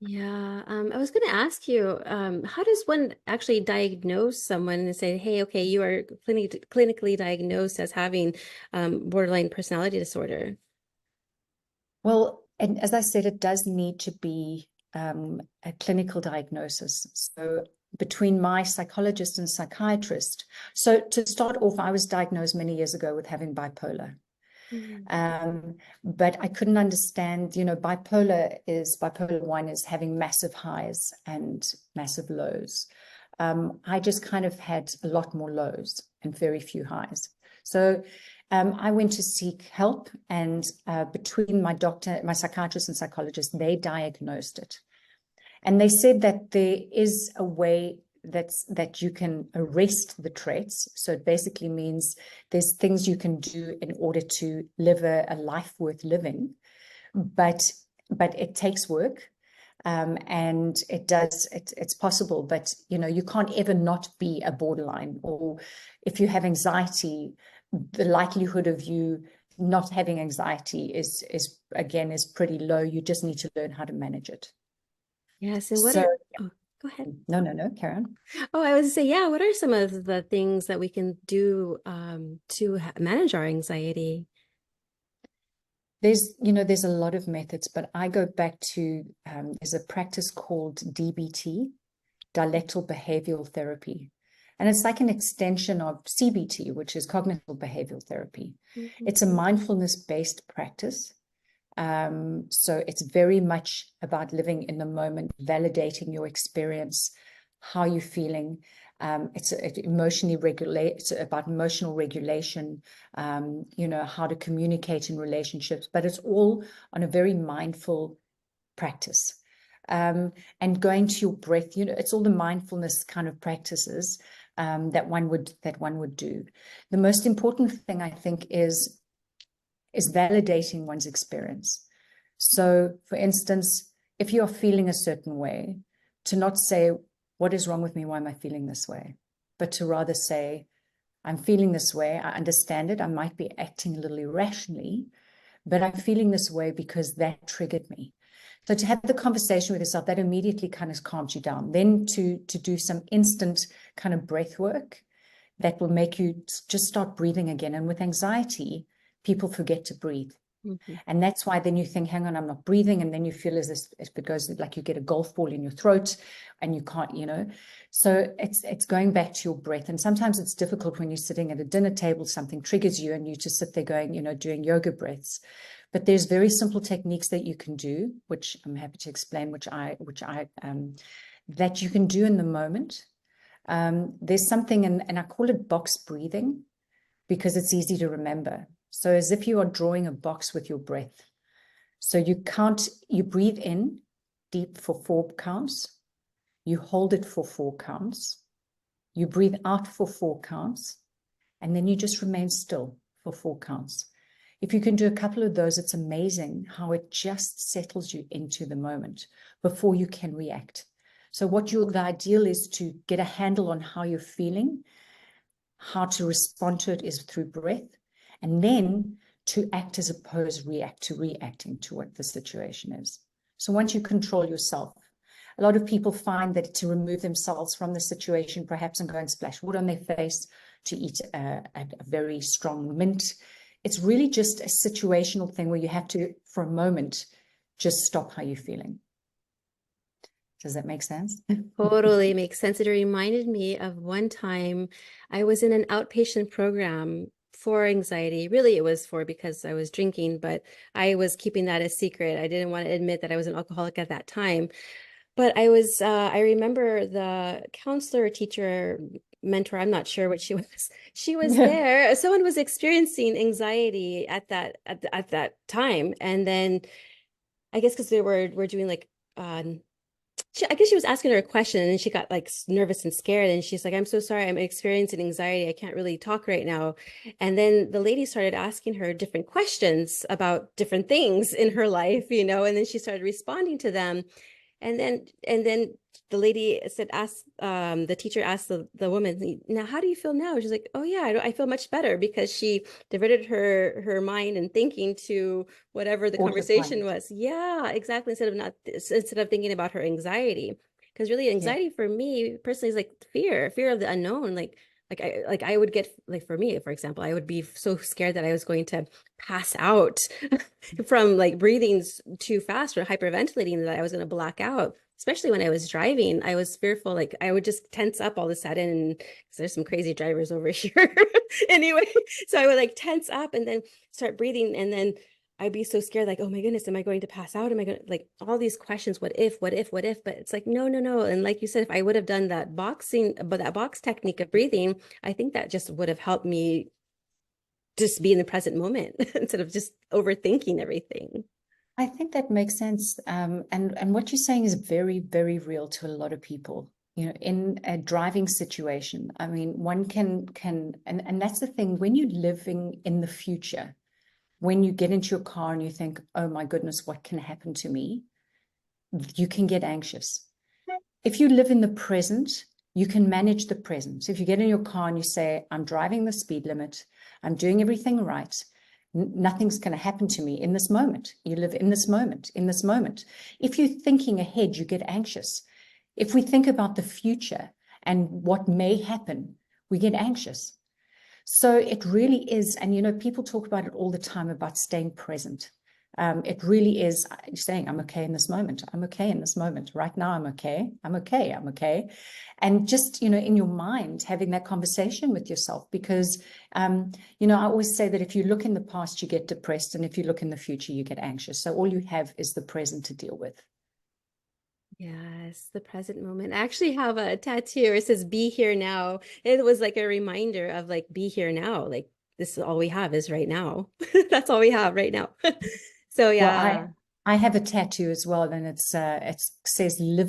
Yeah, I was going to ask you, how does one actually diagnose someone and say, hey, okay, you are clinically diagnosed as having borderline personality disorder? Well, and as I said, it does need to be a clinical diagnosis. So between my psychologist and psychiatrist. So to start off, I was diagnosed many years ago with having bipolar. Mhm. But I couldn't understand, bipolar 1 is having massive highs and massive lows. I just kind of had a lot more lows and very few highs. So I went to seek help, and between my doctor, my psychiatrist and psychologist, they diagnosed it. And they said that there is a way that you can arrest the traits. So it basically means there's things you can do in order to live a life worth living, but it takes work. And it's possible, but you can't ever not be a borderline. Or if you have anxiety, the likelihood of you not having anxiety is pretty low. You just need to learn how to manage it. Yes, and what So are, oh, go ahead. no, Karen. Oh, I was to say, yeah, what are some of the things that we can do to manage our anxiety? There's a lot of methods, but I go back to there's a practice called DBT, dialectal behavioral therapy. And it's like an extension of CBT, which is cognitive behavioral therapy. Mhm. It's a mindfulness-based practice. So it's very much about living in the moment, validating your experience, how you're feeling. It's about emotional regulation, how to communicate in relationships, but it's all on a very mindful practice. And going to your breath, it's all the mindfulness kind of practices that one would do. The most important thing, I think, is validating one's experience. So, for instance, if you are feeling a certain way, to not say, what is wrong with me? Why am I feeling this way? But to rather say, I'm feeling this way. I understand it. I might be acting a little irrationally, but I'm feeling this way because that triggered me. So to have the conversation with yourself, that immediately kind of calms you down. Then to do some instant kind of breath work that will make you just start breathing again. And with anxiety, people forget to breathe. Mhm. And that's why then you think, hang on, I'm not breathing. And then you feel as if it goes like you get a golf ball in your throat and you can't. So it's going back to your breath. And sometimes it's difficult when you're sitting at a dinner table, something triggers you and you just sit there going, doing yoga breaths. But there's very simple techniques that you can do, which I'm happy to explain, that you can do in the moment. There's something, and I call it box breathing because it's easy to remember. So as if you are drawing a box with your breath. So you breathe in deep for 4 counts. You hold it for 4 counts. You breathe out for 4 counts. And then you just remain still for 4 counts. If you can do a couple of those, it's amazing how it just settles you into the moment before you can react. So the ideal is to get a handle on how you're feeling. How to respond to it is through breath, and then to act as opposed to reacting to what the situation is. So once you control yourself, a lot of people find that to remove themselves from the situation, perhaps and go and splash water on their face, to eat a very strong mint. It's really just a situational thing where you have to, for a moment, just stop how you're feeling. Does that make sense? Totally makes sense. It reminded me of one time I was in an outpatient program for anxiety. Really, it was for because I was drinking, but I was keeping that a secret. I didn't want to admit that I was an alcoholic at that time. But I remember the counselor, teacher, mentor, I'm not sure what she was. She was Yeah. there. Someone was experiencing anxiety at that time. And then I guess because we're doing like I guess she was asking her a question and she got like nervous and scared. And she's like, I'm so sorry. I'm experiencing anxiety. I can't really talk right now. And then the lady started asking her different questions about different things in her life, and then she started responding to them. And then the lady said, the teacher asked the woman, now, how do you feel now? She's like, oh yeah, I feel much better, because she diverted her mind and thinking to whatever the conversation Autopilot. was. Yeah, exactly. Instead of thinking about her anxiety. Because really Yeah. anxiety for me personally is like fear of the unknown. Like I would get, like, for me, for example, I would be so scared that I was going to pass out from like breathing too fast or hyperventilating, that I was going to black out. Especially when I was driving, I was fearful. Like I would just tense up all of a sudden, and because there's some crazy drivers over here. Anyway, so I would like tense up and then start breathing, and then I'd be so scared, like, oh my goodness, am I going to pass out? Am I going to, like, all these questions? What if, what if, what if? But it's like, no, no, no. And like you said, if I would have done that box technique of breathing, I think that just would have helped me just be in the present moment instead of just overthinking everything. I think that makes sense. And what you're saying is very, very real to a lot of people. You know, in a driving situation, I mean, one and that's the thing, when you're living in the future, when you get into your car and you think, oh my goodness, what can happen to me? You can get anxious. If you live in the present, you can manage the present. If you get in your car and you say, I'm driving the speed limit, I'm doing everything right, nothing's going to happen to me in this moment. You live in this moment, in this moment. If you're thinking ahead, you get anxious. If we think about the future and what may happen, we get anxious. So it really is, and you know, people talk about it all the time about staying present. It really is saying, I'm okay in this moment. I'm okay in this moment. Right now, I'm okay. I'm okay. I'm okay. And just, you know, in your mind, having that conversation with yourself, because, you know, I always say that if you look in the past, you get depressed. And if you look in the future, you get anxious. So all you have is the present to deal with. Yes, the present moment. I actually have a tattoo. It says "Be here now." It was like a reminder of, like, be here now. Like, this is all we have is right now. That's all we have right now. So Well, yeah. I have a tattoo as well, and it says live